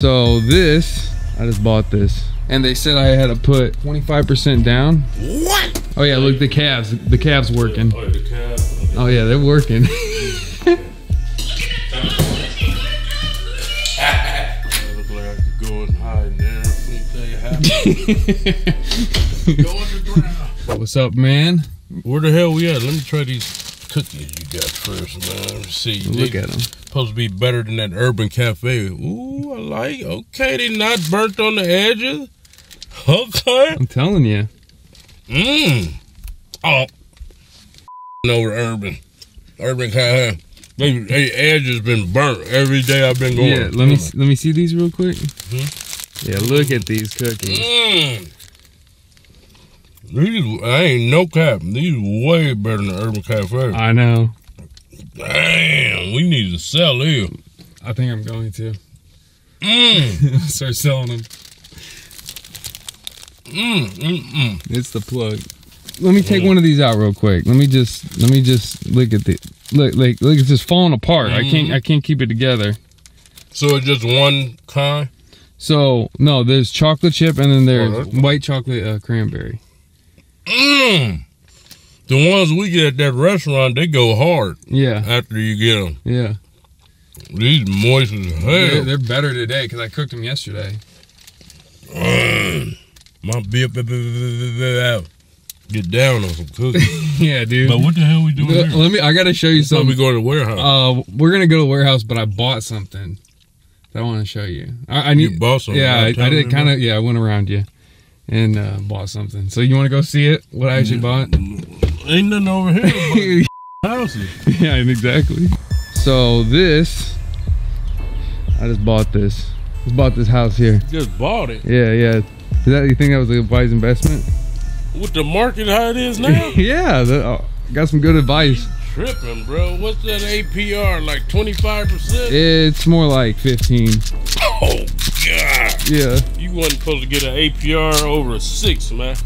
So this, I just bought this, and they said I had to put 25% down. What? Oh yeah, look, the calves working. Oh, the calves. Oh yeah, they're working. Look like I could go and hide in there. Go underground. What's up, man? Where the hell we at? Let me try these cookies you got first, man. See, Look at them. Supposed to be better than that Urban Cafe. Ooh, I like. Okay, they not burnt on the edges. Okay. I'm telling you. Oh. Over Urban Cafe. They edges been burnt every day I've been going. Yeah, let me see these real quick. Yeah, look at these cookies. These, I ain't no cap. These way better than the Urban Cafe. I know. Damn, we need to sell these. I think I'm going to. Start selling them. It's the plug. Let me take one of these out real quick. Let me just look at the look, it's just falling apart. I can't keep it together. So it's just one kind? So no, there's chocolate chip and then there's white chocolate cranberry. The ones we get at that restaurant, they go hard. Yeah. After you get them. Yeah. These moist as hell. They're better today because I cooked them yesterday. My beer, get down on some cookies. Yeah, dude. But what the hell we doing here? I gotta show you something. We going to the warehouse. We're gonna go to the warehouse, but I bought something that I want to show you. I need. You bought something? Yeah, I did kind of. Yeah, I went around you and bought something. So you want to go see it? What I actually bought? Ain't nothing over here but houses. Yeah, exactly. So this, I just bought this. Just bought this house here. Just bought it? Yeah, yeah. You think that was a wise investment? With the market how it is now? Yeah, got some good advice. Tripping, bro. What's that APR? Like 25%? It's more like 15. Oh God. Yeah. You wasn't supposed to get an APR over a 6, man.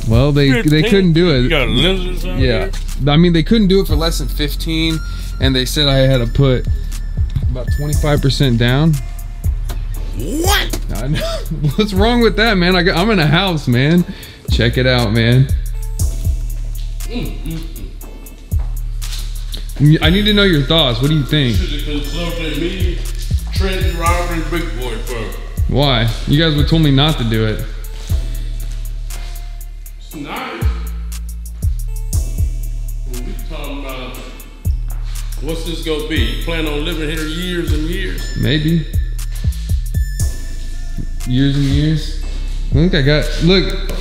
Well, they couldn't do it. You got lizards out here? Yeah. I mean, they couldn't do it for less than 15, and they said I had to put about 25% down. What? I know. What's wrong with that, man? I'm in a house, man. Check it out, man. I need to know your thoughts. What do you think? Should have consulted me, Trent, Robert, and Big Boy first. Why? You guys would told me not to do it. It's nice. We talking about what's this gonna be? You plan on living here years and years? Maybe. Years and years. I think I got. Look.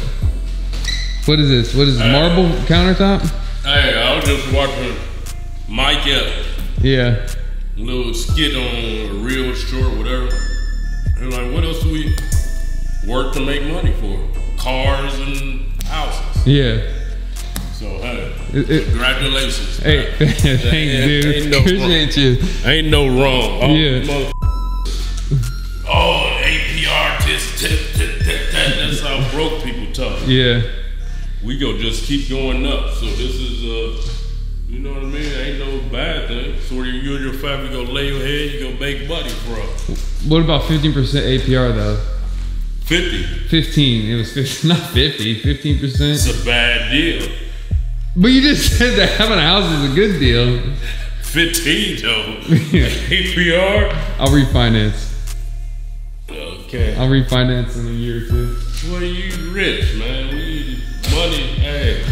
What is this? What is this? Marble countertop? Hey, I was just watching Mike Epps. Yeah. Little skit on Real Short, whatever. And like, what else do we work to make money for? Cars and houses. Yeah. So hey, congratulations. Hey, thanks, dude. Ain't no Appreciate you. Ain't no wrong. Oh, Yeah. Oh, APR, that's how broke people talk. Yeah. We go just keep going up. So this is you know what I mean? Ain't no bad thing. So where you and your family go lay your head, you go make money from. What about 15% APR though? 50. 15. It was 50, not 50. 15%. It's a bad deal. But you just said that having a house is a good deal. 15 though. APR. I'll refinance. Okay. I'll refinance in a year or two. Well, you rich, man. We need money. Hey,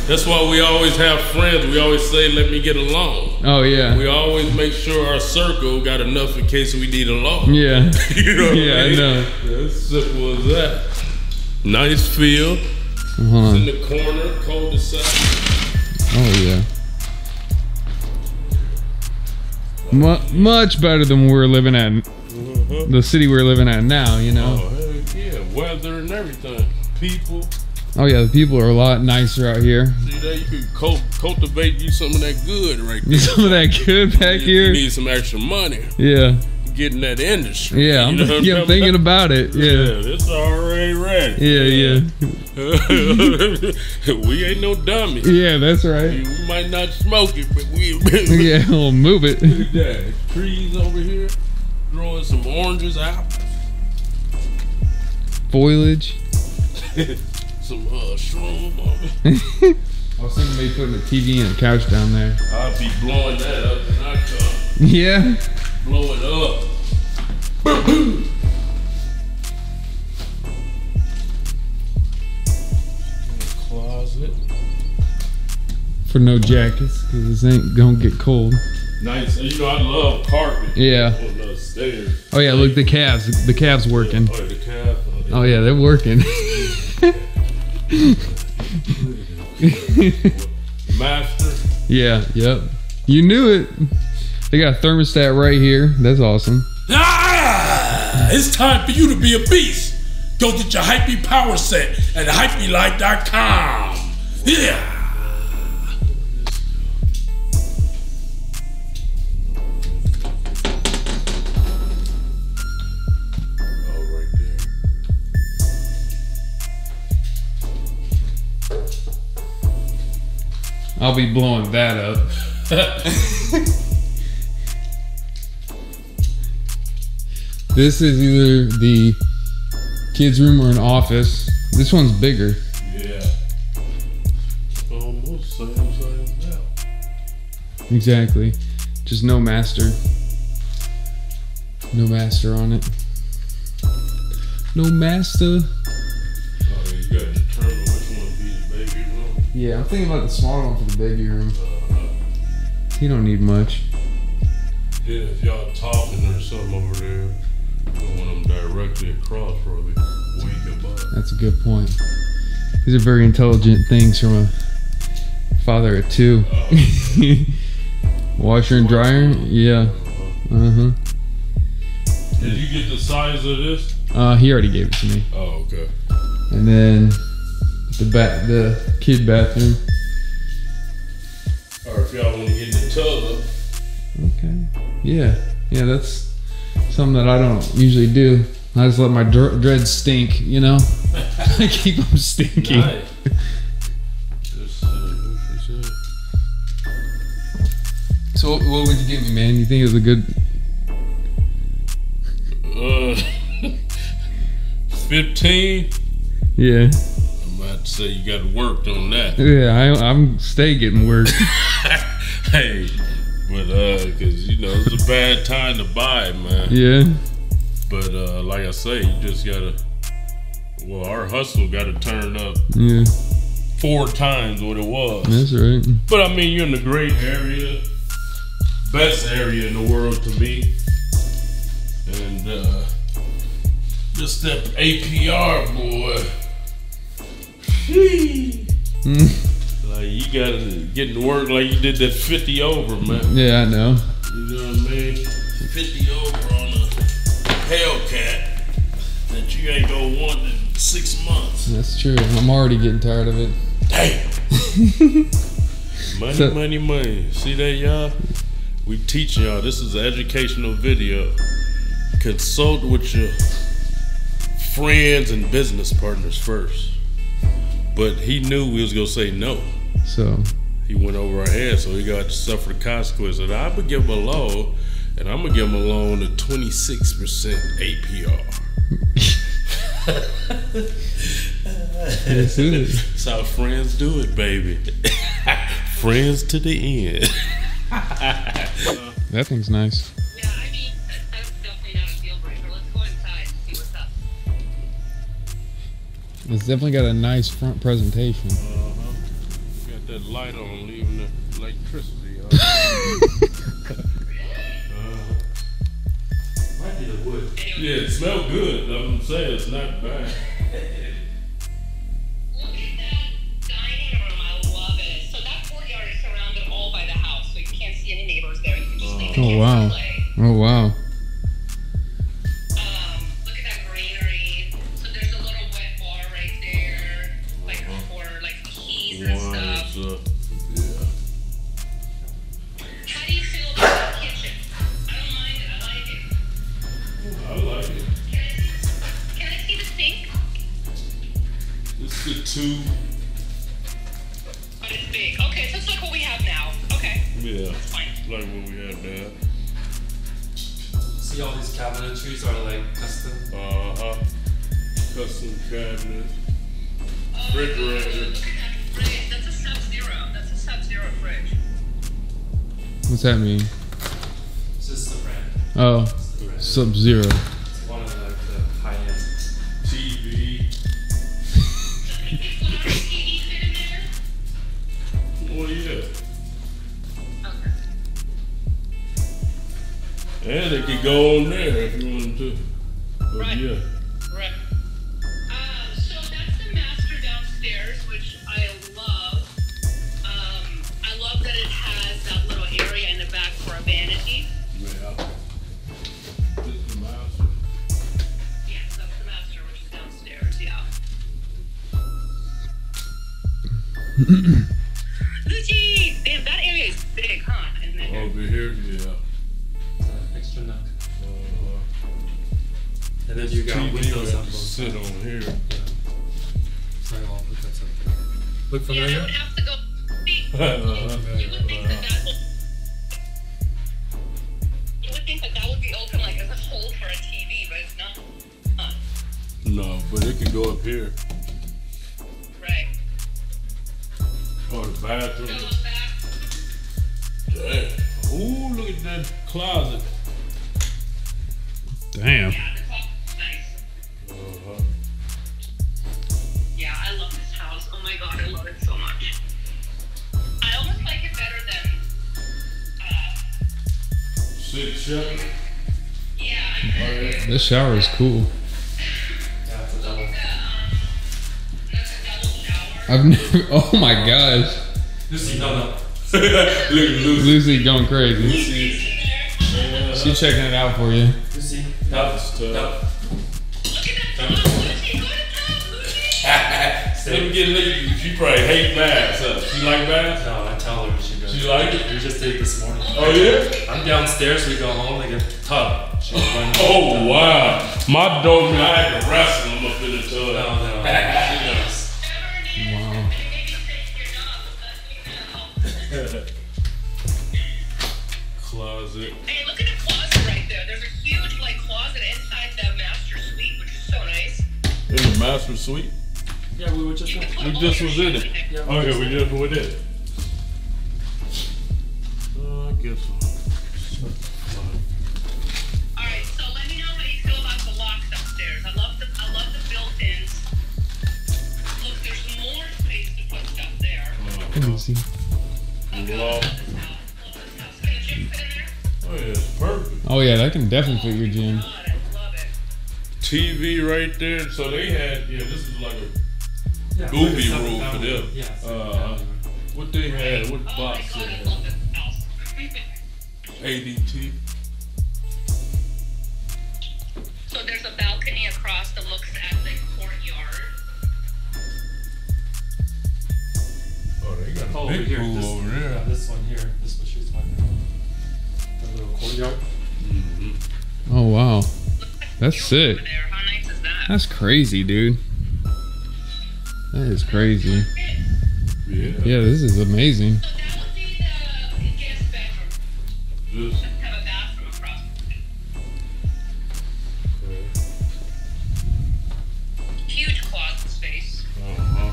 that's why we always have friends. We always say, let me get a loan. Oh, yeah. We always make sure our circle got enough in case we need a loan. Yeah. You know what I mean? I know. As simple as that. Nice field. It's in the corner, cul-de-sac. Oh, yeah. Much better than we're living at. The city we're living at now, you know. Oh, heck yeah. Weather and everything. People. Oh, yeah. The people are a lot nicer out here. See that? You can cultivate you some of that good right there. Some of that good back here. You need some extra money. Yeah. Get in that industry. Yeah, I'm thinking about it. Yeah. It's already ready. Yeah. We ain't no dummies. Yeah, that's right. We might not smoke it, but we yeah, we'll move it. Look at that. Trees over here. growing some oranges, apples. Foliage. Some shroom on it. I was thinking maybe putting a TV and a couch down there. I'll be blowing that up when I come. Yeah. Blow it up. Closet. For no jackets, because this ain't gonna get cold. Nice. You know, I love carpet. Yeah. On the stairs. Oh yeah, look, the calves. The calves working. Oh, the calf. Oh yeah, they're working. Master. Yeah, yep. You knew it. They got a thermostat right here. That's awesome. It's time for you to be a beast. Go get your Hype power set at hypelight.com. Yeah. I'll be blowing that up. This is either the kids' room or an office. This one's bigger. Yeah. Almost same size now. Exactly. Just no master. No master on it. No master. Oh, you gotta determine which one be the baby room. Yeah, I'm thinking about the smaller one for the baby room. He don't need much. Yeah, if y'all talking or something over there, you don't want them directly across, probably wake them up. That's a good point. These are very intelligent things from a father of two. Washer and dryer? Yeah. Uh-huh. Did you get the size of this? He already gave it to me. Oh, okay. And then the kid bathroom. Or if y'all want to get in the tub. Okay. Yeah. Yeah, that's something that I don't usually do. I just let my dreads stink, you know? I keep them stinking. Nice. So what would you give me, man? You think it was a good... 15? Yeah. I'm about to say you got worked on that. Yeah, I'm stay getting worked. Hey, but cause you know it's a bad time to buy, man. Yeah. But like I say, you just gotta. Well, our hustle gotta turn up. Yeah. 4 times what it was. That's right. But I mean, you're in a great area, best area in the world to me, and just that APR, boy. Like you gotta get to work like you did that 50 over, man. Yeah, I know. You know what I mean? 50 over on a Hellcat that you ain't gonna want in 6 months. That's true. I'm already getting tired of it. Damn. Money, money. See that, y'all? We teaching y'all. This is an educational video. Consult with your friends and business partners first. But he knew we was gonna say no. So he went over our head, so he got to suffer the consequences. I'm gonna give him a loan, and I'm gonna give him a loan of 26% APR. That's how friends do it, baby. Friends to the end. that thing's nice. Yeah, I mean, that's definitely not a deal breaker. Let's go inside and see what's up. It's definitely got a nice front presentation. Got that light on, leaving the electricity on. Yeah, it smells good. I'm saying it's not bad. Look at that dining room. I love it. So that courtyard is surrounded all by the house, so you can't see any neighbors there. You can just leave the kids Oh wow. to play. Oh wow. Look at that greenery. So there's a little wet bar right there, like for like keys and stuff. Yeah. How do you feel about the kitchen? I don't mind it. I like it. I like it. Can I see the sink? This is the 2. But it's big. Okay, so it's like what we have now. Okay. Yeah. That's fine. Like what we have now. See all these cabinetries are like custom. Custom cabinets. Look Refrigerator. at that fridge. That's a Sub-Zero. That's a Sub-Zero fridge. What's that mean? It's just the brand. Oh, It's the brand. Sub-Zero. It's one of like the high end. TV. TV fit in there? Oh yeah. Okay. And it could go on there if you wanted to. But Right. yeah. Right. So that's the master downstairs, which I love. I love that it has that little area in the back for a vanity. Yeah. This is the master. Yes, that's the master, which is downstairs. Yeah. Luigi, damn, that area is big, huh? In there. Over here, yeah. Extra nook. And then you got TV windows on to both sit sides. on here. Yeah. Sorry, I'll look at something. Look Yeah, I familiar? would have to go. You would think that would be open like as a hole for a TV, but it's not. Huh. No, but it can go up here. Right. Or the bathroom. Go back. Damn. Ooh, look at that closet. Damn. Yeah, the clock is nice. Yeah, I love this house. Oh my god, I love it so much. I almost like it better than. 6, 7. Yeah, I do. This shower is cool. Yeah, it's a double. That's a double shower. I've never. Oh my gosh. Lucy, no. Look at Lucy. Lucy going crazy. Lucy. She checking it out for you. Lucy, That's tough. Look at that dog. Lucy, go to town, Lucy. Let me get Lucy. She probably hate baths. Huh? She like baths? No, I tell her she goes. She like it? We just did it this morning. Oh yeah? I'm downstairs, we go home, like a tub. She's running. Oh wow. My dog, I had to wrestle him up in the tub. No, no. She knows. Wow. Closet. Hey, look at the closet right there. There's a huge like closet inside the master suite, which is so nice. In the master suite? Yeah, we were just. You can put We all just your was in shit it. there. Yeah, Oh yeah, we just went in. I guess so. All right, so let me know how you feel about the locks upstairs. I love the built-ins. Look, there's more space to put stuff there. Lucy. Love Wow. this house. Love this house. Can a gym fit in there? Oh yeah, it's perfect. Oh yeah, that can definitely fit your gym. God, I love it. TV right there. So they had, yeah, this is like a Yeah, movie like a room for family them. room. Yeah, it's like a Uh, family room. what they had, what Oh my box God, they I had. love this house. ADT. So there's a balcony across that looks at the courtyard. Oh, they got a Oh, over big here. pool This, over yeah, there. this one here. This one she's talking about. The little courtyard. Oh wow. Look at That's the view sick. over there. How nice is that? That's crazy, dude. That is crazy. Yeah. Yeah, this is amazing. So that would be the guest bedroom. Just, Have a bathroom across. Huge closet space. uh-huh.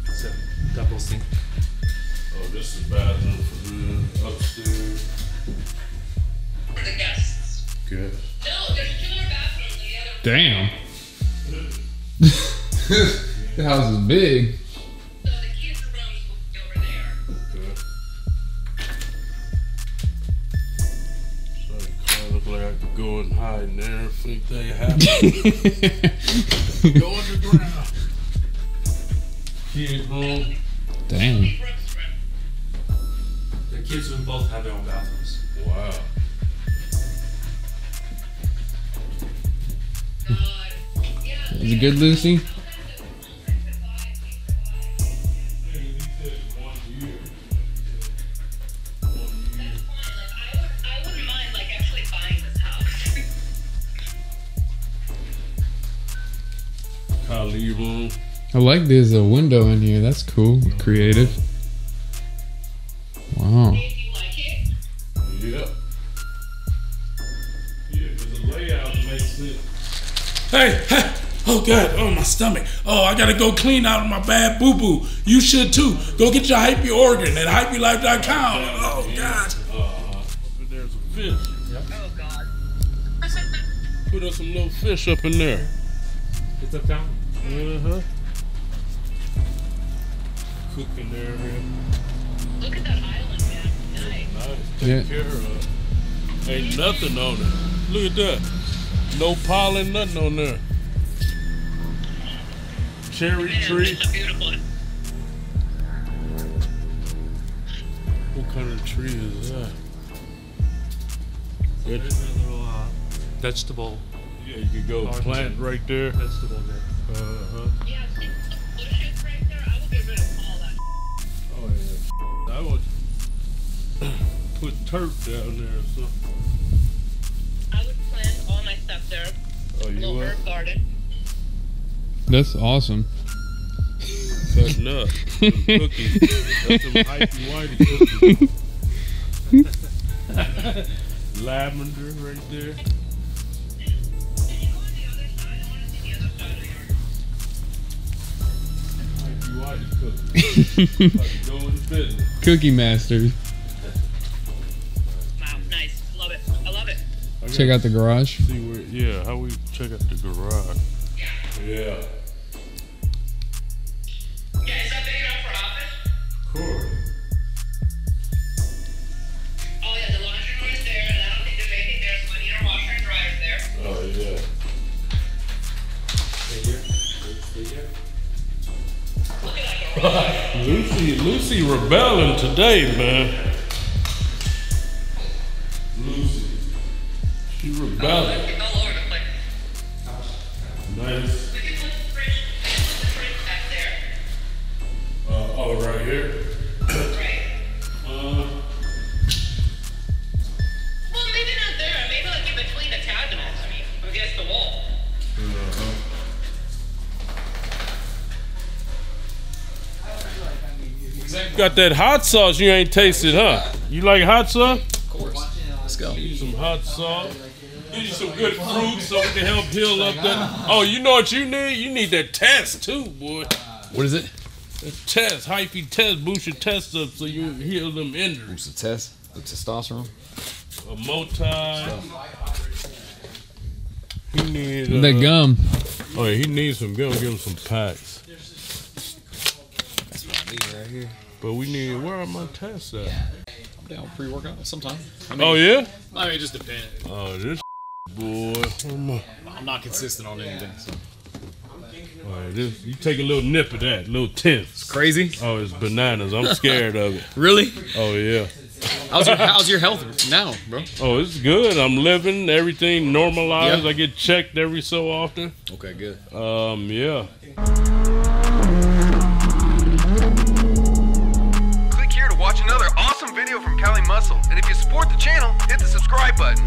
It's a double sink. Oh, this is bathroom for the upstairs. For the guests. Good. No, there's two more bathrooms in the other. Damn. The house is big. So the kids' rooms will be over there. Good. So it kind of look like I could go and hide in there if anything happens. Go underground. Kids room. Damn. Brooks' room. The kids room both have their own bathrooms. Wow. God. Yeah. Is it good, Lucy? I wouldn't mind like actually buying this house. Kali room. I like there's a window in here. That's cool. Creative. Wow. If you like it. Yep. Hey, hey, oh God, oh my stomach. Oh, I gotta go clean out my bad boo-boo. You should too. Go get your hypey organ at hypeylife.com. Oh God. There's a fish. Oh God. Put us some little fish up in there. It's uptown. Uh-huh. Cooking area. Look at that island, man. Nice. Nice. Take Yeah. care of. Ain't nothing on it. Look at that. No pollen, nothing on there. Cherry Man, tree. it's a beautiful. What kind of tree is that? There's a little vegetable. Yeah, you could go Garden. plant right there. Vegetable there. Uh-huh. Yeah, see the bushes right there. I will get rid of all that. Oh yeah. I would put turf down there or something. I would plant all my stuff there. Oh, you Little what? herb garden. That's awesome. Cutting up. Some cookies. That's some hypey whitey cookies. Lavender right there. Can you go on the other side? I want to see the other side of the yard. Hypey whitey cookies. About to go into business. Cookie Masters. Wow, nice. Love it. I love it. I Check out the garage. See where? Yeah, how we check out the garage? Yeah. Yeah, is that big enough for office? Cool. Oh yeah, the laundry room is there, and I don't think there's anything there, so I need our washer and dryer is there. Oh yeah. Stay here. Stay here. Look at that garage. Lucy rebelling today, man. Lucy. She rebelling. It's all over the place. Nice. We can put the fridge back there. Oh, right here. Right. Uh, Well, maybe not there. Maybe like in between the cabinets. I mean, against the wall. Got that hot sauce you ain't tasted, huh? You like hot sauce? Of course. Let's go. Need some hot sauce. Give you some good fruit so we can help heal up that. Oh, you know what you need? You need that test too, boy. What is it? That test, hypey test, boost your test up so you heal them injuries. What's the test? The testosterone? A multi. He need The gum. Oh yeah, he needs some gum. Give him some packs. That's what I need right here. But we need. Where are my tests at? I'm down pre-workout sometime. I mean, Oh yeah. I mean, it just depends. Oh this boy. I'm not consistent on anything. So. All right, this, you take a little nip of that, little tenth. Crazy? Oh, it's bananas. I'm scared of it. Really? Oh yeah. How's your health now, bro? Oh, it's good. I'm living. Everything normalized. Yeah. I get checked every so often. Okay, good. Yeah. Click here to watch another awesome video from Cali Muscle. And if you support the channel, hit the subscribe button.